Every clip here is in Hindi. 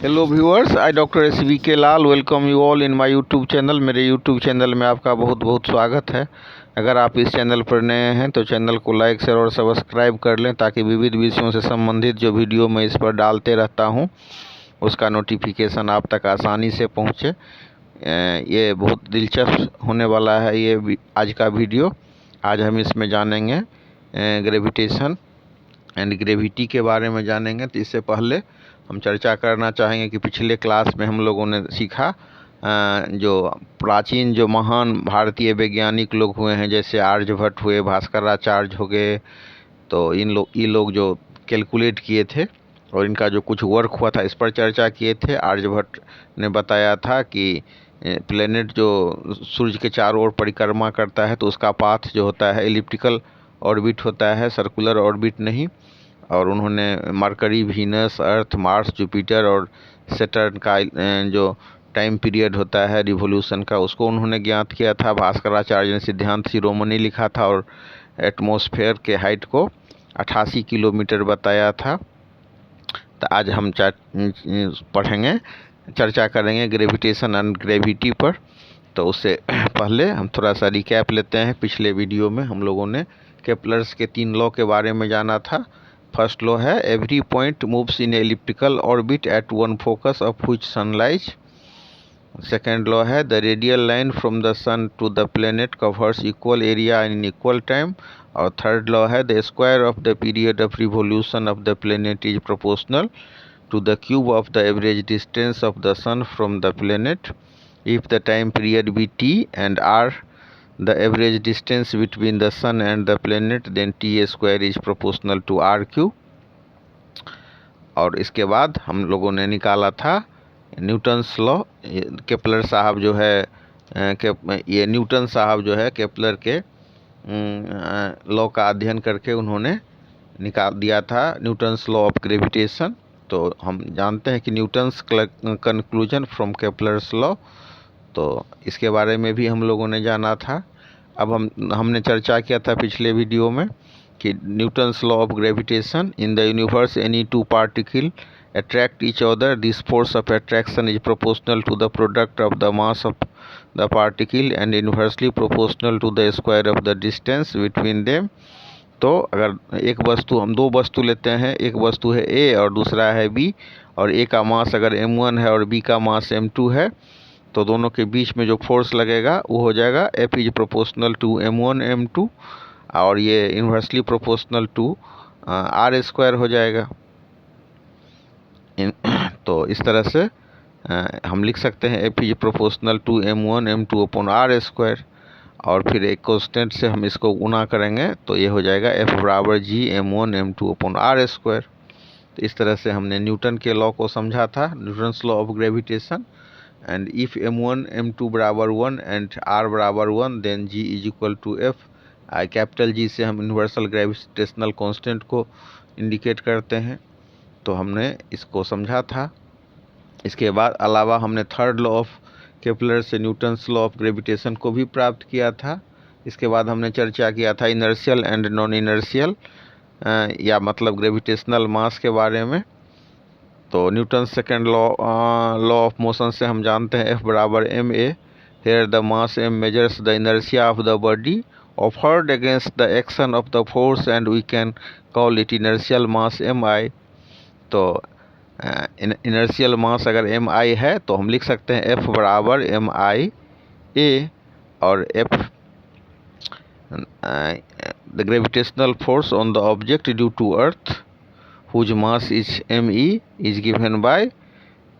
Hello viewers, I doctor S V K Lal welcome you all in my YouTube channel. मेरे यूट्यूब चैनल में आपका बहुत बहुत स्वागत है। अगर आप इस चैनल पर नए हैं तो चैनल को लाइक शेयर और सब्सक्राइब कर लें ताकि विविध विषयों से संबंधित जो वीडियो मैं इस पर डालते रहता हूं उसका नोटिफिकेशन आप तक आसानी से पहुंचे। ये बहुत दिलचस्प होने वाला है ये आज का वीडियो। आज हम इसमें जानेंगे ग्रेविटेशन एंड ग्रेविटी के बारे में जानेंगे। तो इससे पहले हम चर्चा करना चाहेंगे कि पिछले क्लास में हम लोगों ने सीखा जो प्राचीन जो महान भारतीय वैज्ञानिक लोग हुए हैं, जैसे आर्यभट्ट हुए, भास्कराचार्य हो गए, तो ये लोग जो कैलकुलेट किए थे और इनका जो कुछ वर्क हुआ था इस पर चर्चा किए थे। आर्यभट्ट ने बताया था कि प्लेनेट जो सूर्य के चारों ओर परिक्रमा करता है तो उसका पाथ जो होता है एलिप्टिकल ऑर्बिट होता है, सर्कुलर ऑर्बिट नहीं। और उन्होंने मरकरी, वीनस, अर्थ, मार्स, जुपिटर और सैटर्न का जो टाइम पीरियड होता है रिवोल्यूशन का उसको उन्होंने ज्ञात किया था। भास्कराचार्य ने सिद्धांत शिरोमणि लिखा था और एटमॉस्फेयर के हाइट को 88 किलोमीटर बताया था। तो आज हम पढ़ेंगे, चर्चा करेंगे ग्रेविटेशन एंड ग्रेविटी पर। तो उससे पहले हम थोड़ा सा रिकैप लेते हैं। पिछले वीडियो में हम लोगों ने केप्लर्स के 3 लॉ के बारे में जाना था। फर्स्ट लॉ है every point moves in elliptical orbit at one focus of which sun lies. Second law है the radial line from the sun to the planet covers equal area in equal time. और थर्ड लॉ है the square of the period of revolution of the planet is proportional to the cube of the average distance of the sun from the planet. If the time period be t and r the average distance between the sun and the planet, then t square is proportional to r cube. और इसके बाद हम लोगों ने निकाला था न्यूटन्स लॉ। केपलर साहब जो है ये न्यूटन साहब जो है केपलर के लॉ का अध्ययन करके उन्होंने निकाल दिया था न्यूटन्स लॉ ऑफ ग्रेविटेशन। तो हम जानते हैं कि Newton's conclusion from Kepler's law, तो इसके बारे में भी हम लोगों ने जाना था। अब हमने चर्चा किया था पिछले वीडियो में कि Newton's law of gravitation in the universe any two particle attract each other, this force of attraction is proportional to the product of the mass of the particle and inversely proportional to the square of the distance between them. तो अगर एक वस्तु, हम 2 वस्तु लेते हैं, एक वस्तु है ए और दूसरा है बी, और ए का मास अगर m1 है और बी का मास m2 है, तो दोनों के बीच में जो फोर्स लगेगा वो हो जाएगा F is proportional to m1 m2, और ये inversely proportional to r square हो जाएगा। तो इस तरह से हम लिख सकते हैं F is proportional to m1 m2 upon r square, और फिर एक कांस्टेंट से हम इसको गुना करेंगे तो ये हो जाएगा F बराबर g m1 m2 upon r square. तो इस तरह से हमने न्यूटन के लॉ को समझा था, Newton's law of gravitation. And if m1 m2 बराबर 1 एंड r बराबर 1 then g is equal to f। Capital G से हम यूनिवर्सल ग्रेविटेशनल कांस्टेंट को इंडिकेट करते हैं। तो हमने इसको समझा था। इसके बाद अलावा हमने थर्ड लॉ ऑफ केपलर से न्यूटन्स लॉ ऑफ ग्रेविटेशन को भी प्राप्त किया था। इसके बाद हमने चर्चा किया था इनर्शियल एंड नॉन इनर्शियल या मतलब ग्रेविटेशनल मास के बारे में। तो Newton second law of motion से हम जानते हैं F बराबर ma, here the mass m measures the inertia of the body offered against the action of the force and we can call it inertial mass mi। तो इनर्शियल मास अगर mi है तो हम लिख सकते हैं F बराबर mi a, और F the gravitational force on the object due to earth whose mass is me is given by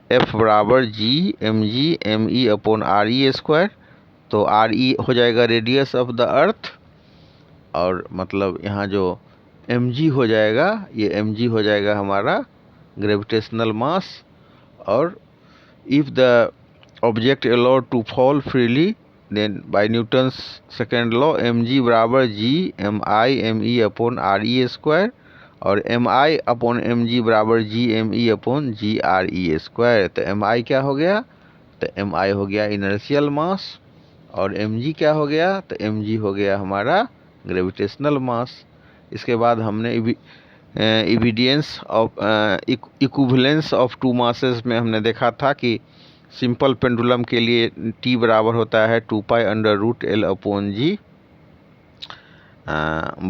F बराबर g mg me upon re square. तो re हो जाएगा रेडियस ऑफ द अर्थ, और मतलब यहाँ जो mg हो जाएगा, ये mg हो जाएगा हमारा ग्रेविटेशनल मास। और if the object allowed to fall freely then by Newton's second law mg बराबर g mi me upon re square, और mi अपॉन mg बराबर g me upon g re square. तो mi क्या हो गया? तो mi हो गया इनर्शियल मास, और mg क्या हो गया? तो mg हो गया हमारा ग्रेविटेशनल मास। इसके बाद हमने evidence of equivalence of two masses में हमने देखा था कि सिंपल पेंडुलम के लिए t बराबर होता है 2π√L/g,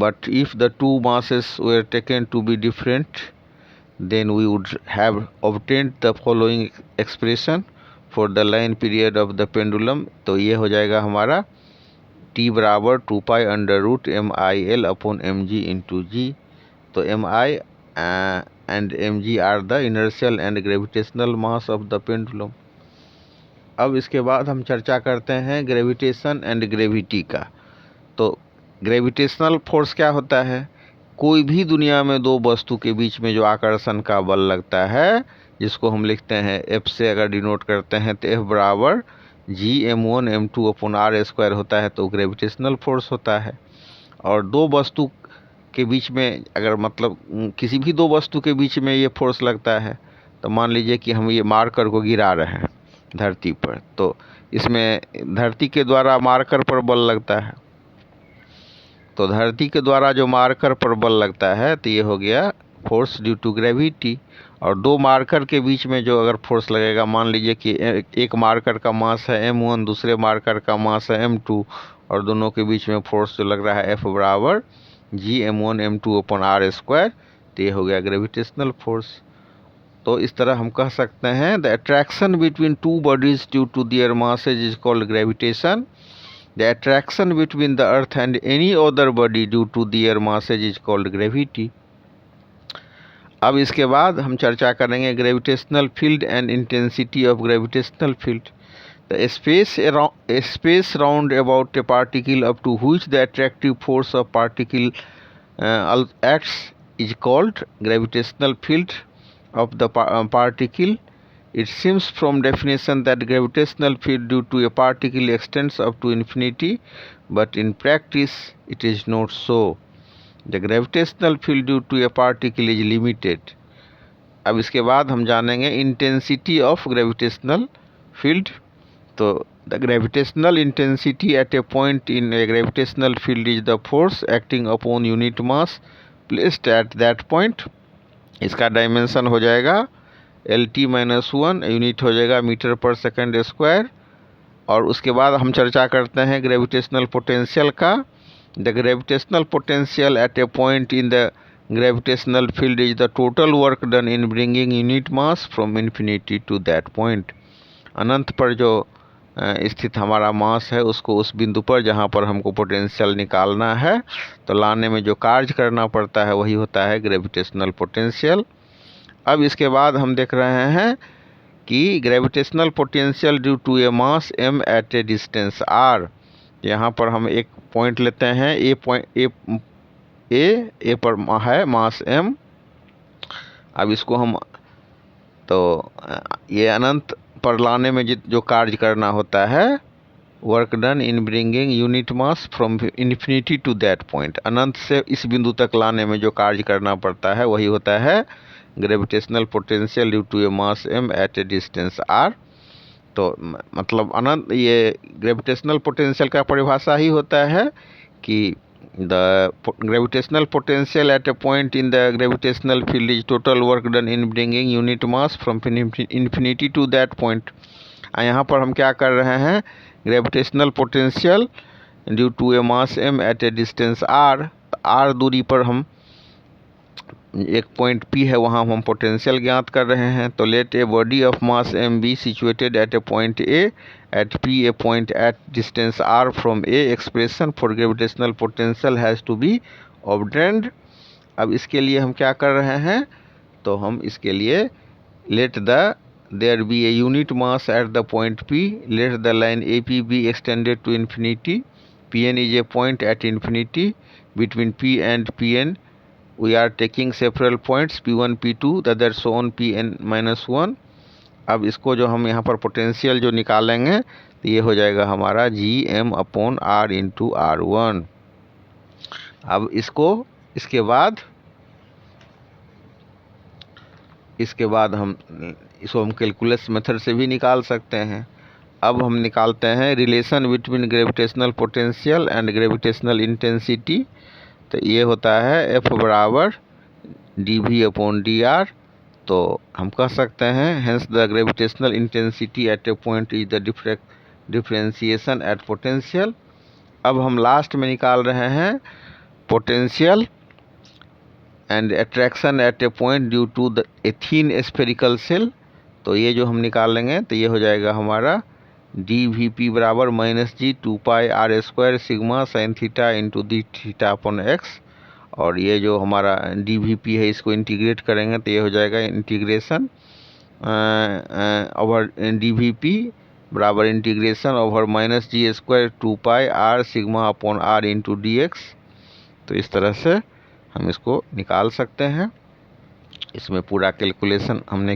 but if the two masses were taken to be different, then we would have obtained the following expression for the line period of the pendulum. तो ये हो जाएगा हमारा t बराबर 2π√MIL/mg into g. तो mi and mg are the inertial and gravitational mass of the pendulum. अब इसके बाद हम चर्चा करते हैं ग्रेविटेशन एंड ग्रेविटी का। तो ग्रेविटेशनल फोर्स क्या होता है? कोई भी दुनिया में दो वस्तु के बीच में जो आकर्षण का बल लगता है, जिसको हम लिखते हैं F से अगर डिनोट करते हैं तो F बराबर Gm1m2/r² होता है, तो ग्रेविटेशनल फोर्स होता है। और दो वस्तु के बीच में अगर मतलब किसी भी दो वस्तु के बीच में ये फोर्स लगता है, तो मान लीजिए कि हम ये मार्कर को गिरा रहे हैं धरती पर, तो इसमें धरती के द्वारा मार्कर पर बल लगता है। तो धरती के द्वारा जो मार्कर पर बल लगता है तो ये हो गया फोर्स ड्यू टू ग्रेविटी। और दो मार्कर के बीच में जो अगर फोर्स लगेगा, मान लीजिए कि एक मार्कर का मास है m1, दूसरे मार्कर का मास है m2, और दोनों के बीच में फोर्स जो लग रहा है F बराबर Gm1m2/r², तो ये हो गया ग्रेविटेशनल फोर्स। तो इस तरह हम कह सकते हैं the attraction between two bodies due to their masses is called gravitation. The attraction between the earth and any other body due to their masses is called gravity. अब इसके बाद हम चर्चा करेंगे gravitational field and intensity of gravitational field. The space round about a particle up to which the attractive force of particle acts is called gravitational field of the particle. It seems from definition that gravitational field due to a particle extends up to infinity, but in practice it is not so. The gravitational field due to a particle is limited. अब इसके बाद हम जानेंगे intensity of gravitational field. तो the gravitational intensity at a point in a gravitational field is the force acting upon unit mass placed at that point. इसका डायमेंशन हो जाएगा LT-1, यूनिट हो जाएगा मीटर पर सेकंड स्क्वायर। और उसके बाद हम चर्चा करते हैं ग्रेविटेशनल पोटेंशियल का। The gravitational potential at a point in the gravitational field is the total work done in bringing unit mass from infinity to that point. अनंत पर जो स्थित हमारा मास है, उसको उस बिंदु पर जहाँ पर हमको पोटेंशियल निकालना है, तो लाने में जो कार्य करना पड़ता है वही होता है ग्रेविटेशनल पोटेंशियल। अब इसके बाद हम देख रहे हैं कि gravitational potential due to a mass m at a distance r। यहाँ पर हम एक पॉइंट लेते हैं, ए पर है मास m। अब इसको हम तो ये अनंत पर लाने में जो कार्य करना होता है, work done in bringing unit mass from infinity to that point, अनंत से इस बिंदु तक लाने में जो कार्य करना पड़ता है वही होता है gravitational potential due to a mass m at a distance r। तो मतलब अनंत ये ग्रेविटेशनल पोटेंशियल का परिभाषा ही होता है कि the gravitational potential at a point in the gravitational field is total work done in bringing unit mass from infinity to that point. यहाँ पर हम क्या कर रहे हैं, gravitational potential due to a mass m at a distance r दूरी पर हम एक पॉइंट P है, वहाँ हम पोटेंशियल ज्ञात कर रहे हैं। तो let a body of mass m be situated at a point A at P a point at distance r from A, expression for gravitational potential has to be obtained. अब इसके लिए हम क्या कर रहे हैं, तो हम इसके लिए let there be a unit mass at the point P, let the line AP be extended to infinity, Pn is a point at infinity, between P and Pn we are taking several points P1 P2 that are so on Pn-1। अब इसको जो हम यहाँ पर पोटेंशियल जो निकालेंगे तो ये हो जाएगा हमारा Gm/r इंटू r1। अब इसके बाद हम इसको कैलकुलस मेथड से भी निकाल सकते हैं। अब हम निकालते हैं relation between gravitational potential and gravitational intensity. तो ये होता है F बराबर D V upon D R. तो हम कह सकते हैं hence the gravitational intensity at a point is the differentiation at potential. अब हम लास्ट में निकाल रहे हैं potential and attraction at a point due to the a thin spherical shell. तो ये जो हम निकाल लेंगे तो ये हो जाएगा हमारा डी वी पी बराबर -g2πr² sigma sine theta into d theta upon x. और ये जो हमारा डी वी पी है इसको इंटीग्रेट करेंगे तो ये हो जाएगा integration over d V P बराबर integration over -g² 2πr sigma upon r into d x. तो इस तरह से हम इसको निकाल सकते हैं। इसमें पूरा कैलकुलेशन हमने